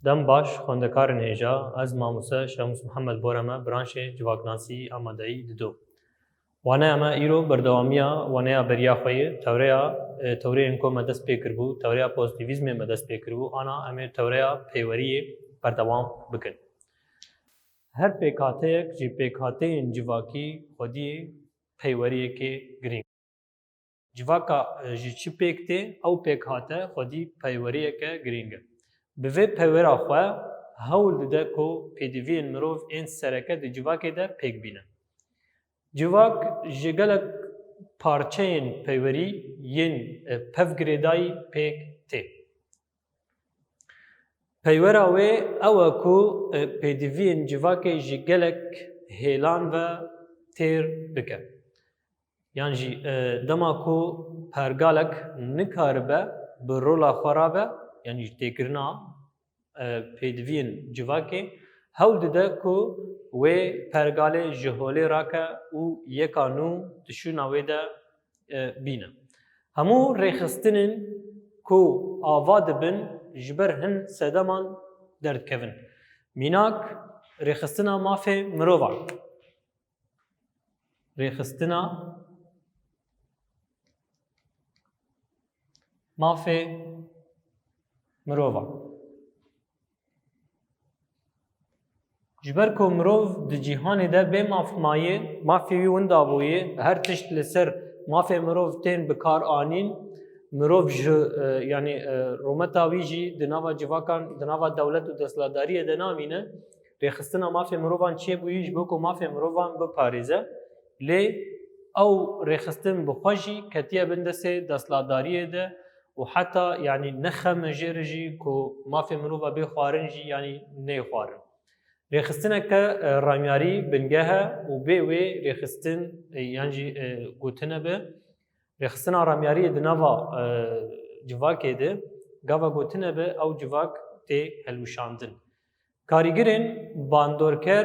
دم باش خوندکارن هجا از ماموسه شمس محمد بورما برانش جواکناسی آمادهی ددو. وانه اما ایرو بردوامیا وانه بریا خوی توره انکو مدست پیکر بو توره پوزیتیویزم مدست پیکر بو آنا اما توره پیوری بردوام بکن. هر پیکاته یک جی پیکاته این جواکی خودی پیوری که گرین. جواکا جی چی پیکته او پیکاته خودی پیوری که گرینگه. به وی پیورا خواه هول ده کو پیدوین مروف این سرکه ده جواکی ده پیک بینه. جواک جگلک پارچه این پیوری ین پفگریدای پیک ته. پیورا وی اوه کو پیدوین جواکی جگلک هیلان و تیر بکه. یعنی دما کو پرگالک نکاربه برولا خرابه یعنی تکرنا پیدوین جواکی هول ده کو و پرگاله جهولی راکه او یکانو تشون آویده بینه. همو ریخستنین کو آواد بن جبر هن سدمان درد کفن. میناک ریخستنا مافی مروفا. ریخستنا مافی مروفا. جبر کو مروف د جهان ده به مافی وندا بویه هر تشت لسر مافی مروف تین بکار آنین مروف یعنی رومتا ویجی دناوا جواکان دناوا دولت و دستلاداری دنامینه ریخستنا مافی مروفان چه بویج بکو مافی مروفان بپاریزه لی او ریخستن بخوشی کتیه بندسه دستلاداری ده و حتی یعنی نخم جرجی کو مافی مروفا بخوارن جی یعنی نه خوارن. ریخستنه که رامیاری بنگه و به وی ریخستن یعنی گوتنه به ریخستنه رامیاری دنوا جواکه ده گاوا گوتنه به او جواک تی هلوشاندن. کاریگرین باندورکر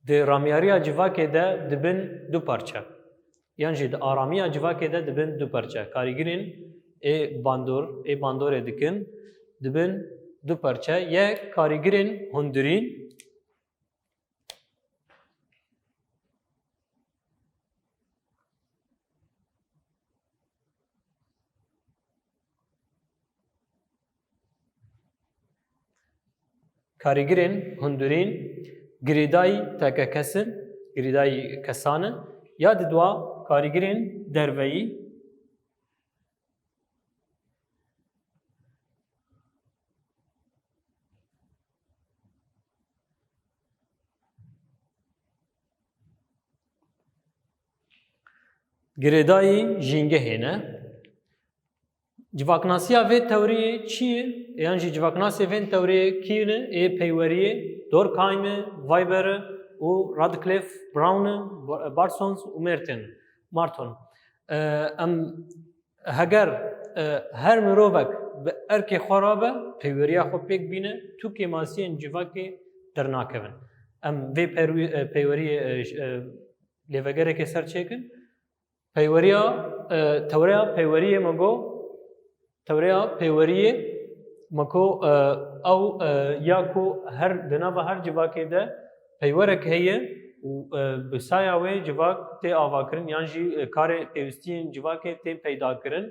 ده رامیاری جواکه ده دبن دو پارچه. یعنی ده آرامی جواکه ده دبن دو پارچه. کاریگرین باندور دکن دبن دو پارچه. یک کاریگرین هندرین گریدای تکه کسن گریدای کسانه یا دوا کاریگرین درویی گریدای جینگه هنه جواکناسیا و توریه چیه؟ یعنی جواکناسی و توریه کیه؟ پیوریه دور کایم وایبر و رادکلیف براون بارسونز و مارتون هگر هر مروفک به ارکی خرابه پیوریا خو پیک بینه تو که ماسین جواکی درناکون و پیوریه لیوگره که سر چکن پیوریا توریا پیوریه مگو توریا پیوریه مکو او یا کو هر دنوا هر جواکی ده پیوره که هیه و بسایه وی جواک تی آوا کرن یعنی کار پیوستین جواکی تی پیدا کرن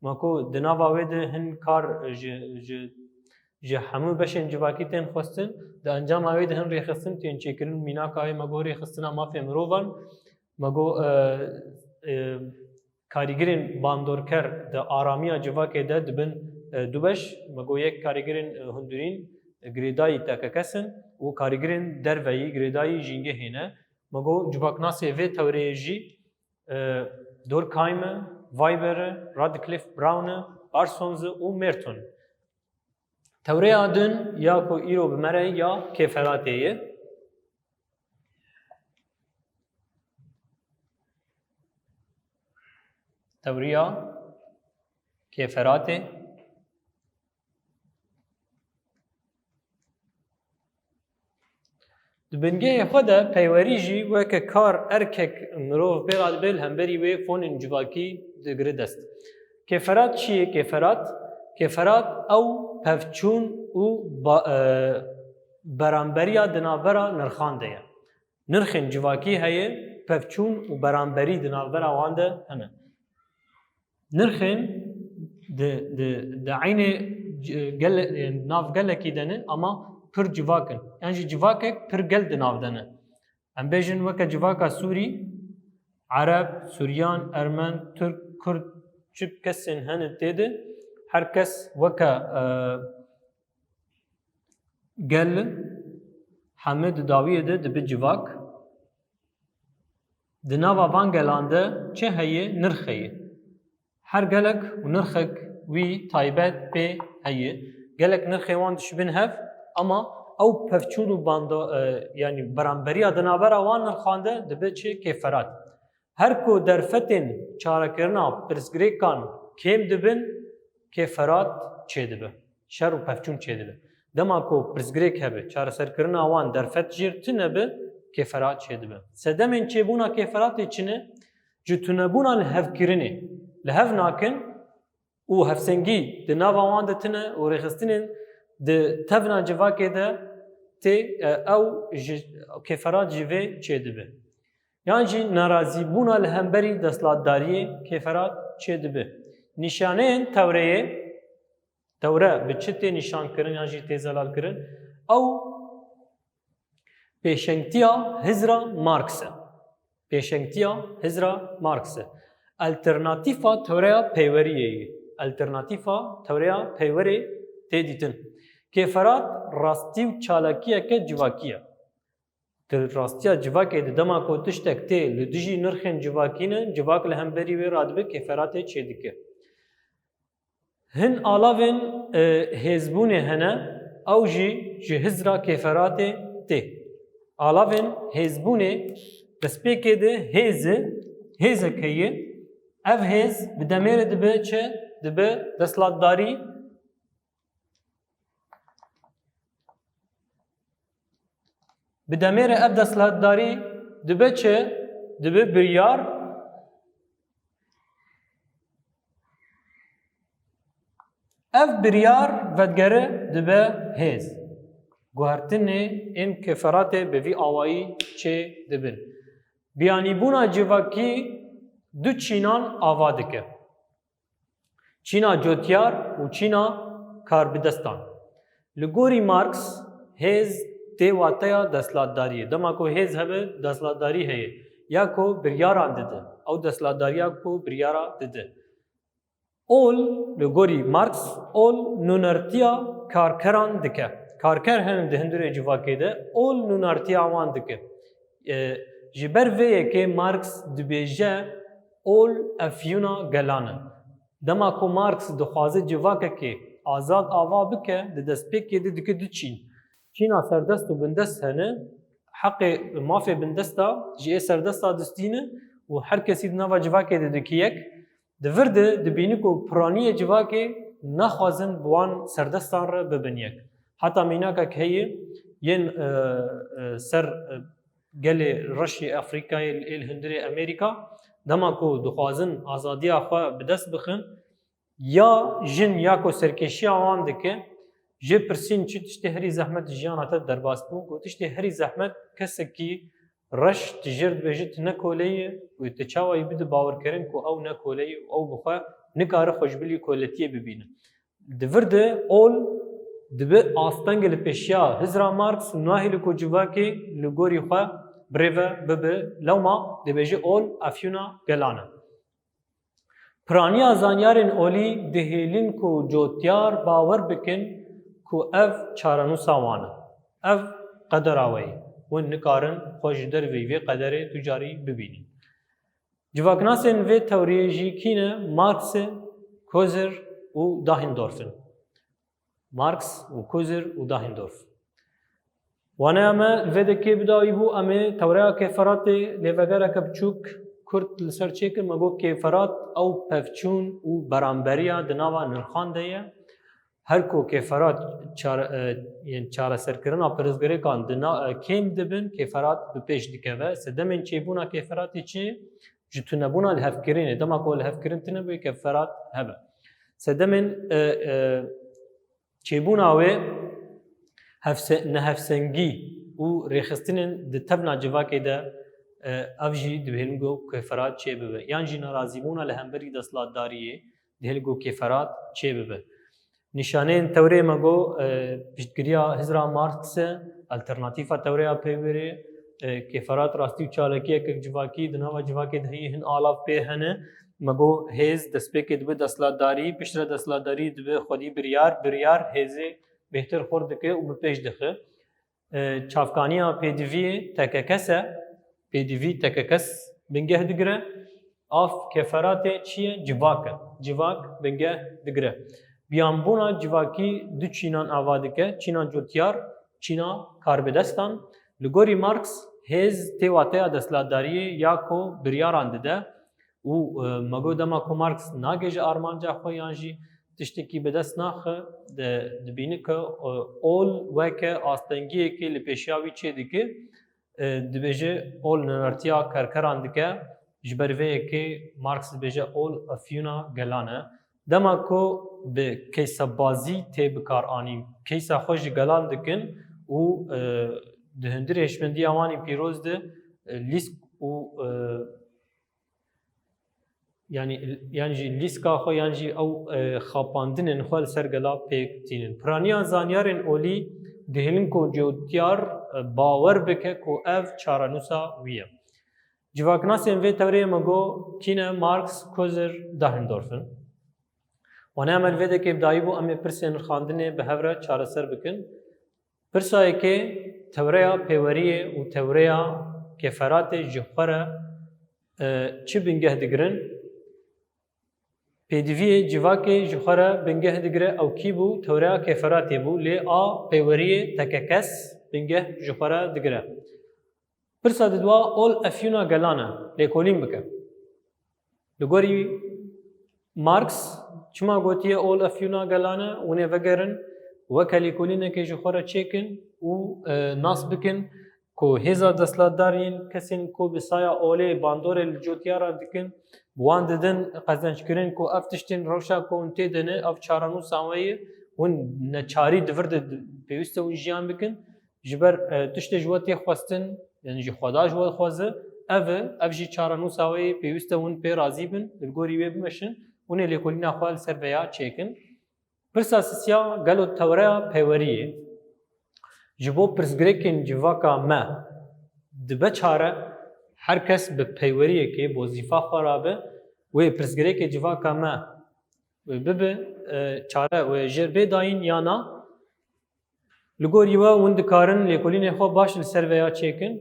مکو دنوا وی ده هن کار همو بشن جواکی تین خواستن ده انجام وی ده هن ریخستن تین چیکرن میناکای مگو ریخستنا مافی مروفان مگو کاریگرین باندورکر ده آرامی جواکی ده دبن دوبش مگو یک کاریگرین هندرین گریدای تککسن و کاریگرین درویی گریدای جینگه هنه مگو جواکناسی و توریجی دور کایم وایبر رادکلیف براون بارسونز و مرتون توری آدن یا کو ایرو بمره یا کفراتیه توریا کفراته دبنگه خود پیوریجی وک کار ارکک مروف بیاد بیل هم بری و فون جواکی دگرد است. کفرات چیه؟ کفرات کفرات او پفچون و برانبریا دنابرا نرخان دیا نرخین جواکی هیه پفچون و برانبری دنابرا وانده هنه نرخین ده عین ناف گلکی دنه اما پر جواکن یعنی جواکک پر گل دناف دنه ام بیجن وکا جواکا سوری عرب سوریان ارمن ترک کرد چپ کسین هنه تیده هر کس وکا گل حمد داویه ده به جواک دناوا وان گلانده چه هیه نرخیه هر گلک و نرخک وی تایبت به هیه گلک نرخی وان دشبن هف اما او پفچون و باندا یعنی برانبری دنابر وان نرخانده دبه چه کفرات هر کو درفتن چارکرنا پرسگریکان کم دبن کفرات چه دبه شر و پفچون چه دبه دما کو پرسگریک هبه چار سرکرنا وان درفت جرتنه به کفرات چه دبه سدمن چه بونا کفرات چنه جتونه بونا لهفکرنه لهف ناکن او هفسنگی د ناوا وان دتنه او رخصتنن د تفنا جواکه ده تی او کفرات جوه چه دبه یعنی جی ناراضی بونا لهمبری دستلاتداری کفرات چه دبه نشانه توره به چته نشان کرن یعنی جی تیزلال کرن او پیشنگتیا هزرا مارکسه الترناتیفا توریا پیوریه الترناتیفا توریا پیوری تدیتن کفرات راستی و چالاکیه که جواکیه در راستیا جواکیه دما کو تشتک تی لدجی نرخن جواکینه جواک لهمبری و رادبه کفرات چه دیکه هن آلاوین هزبونه هنه او جی هزرا کفرات تی آلاوین هزبونه دسپیکه ده هزه کهیه ev hêz bi demerê dibe çi dibe destlatdarî bi demerê ev destlatdarî dibe çi dibe biryar ev biryar vedgere dibe hêz guhertinê ên keferatê bi vî awayî çê dibin biyanîbûna civakî دو چینان آوا دکه چینا جوتیار و چینا کاربدستان لگوری مارکس هیز تی واتیا دستلاتداریه دما کو هیز هبه دستلاتداری هیه یا کو بریاران دده او دستلاتداریا کو بریارا دده اول لگوری مارکس اول نونرتیا کارکران دکه کارکر هنم دهندره جواکه ده اول نونرتیا وان دکه جبر ویه که مارکس دبیجه اول افیونا گلانه دما کو مارکس دخوازه جواکه که آزاد آوا بکه ده دستپیکه ده دکه دو چینا سردست و بندست هنه حق مافی بندستا جیه سردستا دستینه و هر کسی نوا جواکه ده دکی یک ده ورده ده بینی که پرانی جواکه نخوازن بوان سردستان را ببینیک حتی میناکه که هیه ین سر گل رشی افریقای الهندری امریکا دما کو دخوازن آزادی آخوا بدست بخن یا جن یا کو سرکشی آوان دکه جه پرسین چی تشتی هری زحمت جیان آتا درباست بون کو تشتی هری زحمت کسی کی رش تجرد بجت نکولیه و تچاوی بده باور کرن کو او نکولیه او بخوا نکاره خوشبلی کولتیه ببینه دورده اول دبه آستانگل پیشیا هزرا مارکس نواهی لکو جواکی لگوری خوا بریوه ببه لوما دبیجه اول افیونا گلانه پرانیا زانیارین اولی دهیلین کو جوتیار باور بکن کو اف چارانو ساوانه اف قدر آوی و نکارن خوش در وی قدر تجاری ببینی جواکناسین و توریجی کینه مارکس کوزر و داهندورفن مارکس و کوزر و داهندورف وانه اما الفيدكي بداوي بو امي توريا كفرات لفجرا كبچوك كرت لسرچيك مگو كفرات او پفچون و برانبريا دناوا نرخان ديه هر کو كفرات چار سرکرنا پرزگري کان دنا کیم دبن كفرات بپیش دکوه سدمن چيبونا كفرات چي جتنبونا الهفكرين دما کو الهفكرين تنبوي كفرات هبه Sedemên çêbûna wê nehevsengî û rêxistinên di tevna civakê de ev jî dibêhîn got kêferat çêbibe. Yan jî nerazîbûna li hemberî desthilatdariyê dihêl got kêferat çêbibe. Nîşaneyên tewrê me got piştgiriya hizra Marx e, alternatîfa tewreya pêwêrê, kêferat rastî û çalakiyekek civakî di nava civakê de heye hin alav pê hene. Me got hêz destpêkê dibe desthilatdarî, piştre desthilatdarî dibe xwedî biryar hêzê bêhtir xwar dike û bi pêş dixe. Çavkaniya pêdiviyê tekekes e, pêdivî tekekes bingeh digire. Av keferatê çi ye? Civak e. Civak bingeh digire. Biyanbûna civakî du çînan ava dike. Çîna cotiyar, çîna karbidestan. Li gorî Marx hêz tê wateya desthilatdariyê ya ku biryaran dide û me got dema ku Marx nage ji armanca xwe yan jî tiştekî bi dest naxe dibîne ku ol weke astengiyekê li pêşiya wî çê dike dibêje ol nenertiya kerkeran dike ji ber vê yekê Marx dibêje ol efyûna gelan e. Dema ku bi keysebazî tê bikar anîn keysa xwe ji gelan dikin û di hundirê hêşmendiya wanî pîroz de lîsk û yani jî lîska xwe yan jî ew xapandinên xwe li ser gela pêk tînin. Piraniya zanyarên olî dihêlin ku cotiyar bawer bike ku ev çarenûsa wî ye. Civaknasên vê tewreyê me got kîne Marx, Kozer, Dahrendorf'in. Wan em elvêdekê bidayî bû em ê pirsên xandinê bi hev re çareser bikin. Pirsa yekê tewreya pêweriyê û tewreya kêferatê ji xwe re çi bingeh digirin? Pêdiviyê civakê ji xwe re bingeh digire ew kî bû? Tewreya kêferatê bû lê a pêweriyê tekekes bingeh ji xwe re digire. Pirsa didwa ol efyûna gelan e lêkolîn bike. Li gorî Marx çima gotiye ol efyûna gelan e hûn ê vegerin weke lêkolînekê ji xwe re çêkin û nas bikin ku hêza desthilatdariyên kesên ku bi saya olê bandorê li cotiyaran dikin wan didin qezençkirin ku ev tiştên rewşa ku hûn tê dine ev çarenûsa we ye hûn neçarî divir de pêwîst e hûn jiyan bikin ji ber tiştê ji we tê xwestin yani jî xweda ji we dixwaze ev jî çarenûsa we ye pêwîst e hûn pê razî bin li gorî wê bimeşin hûn ê lêkolîna xwe li ser veya çêkin. Pirsa sisiya gelo tewreya pêweriyê ji bo pirsgirêkên civaka me dibe çare her kes bi peyweriyekê wezîfa xwe rabe wê pirsgirêkê civaka me bibe çare wê jêr bê dayîn ya na li gorî we hûn dikarin lêkolînê xwe baş li ser veya çêkin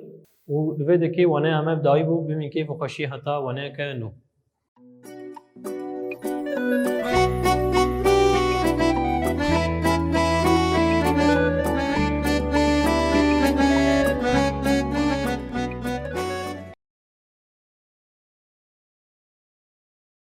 û li vê dekê waneyê em ev dayî bû bimîn keyf û xweşî heta waneyeke nû.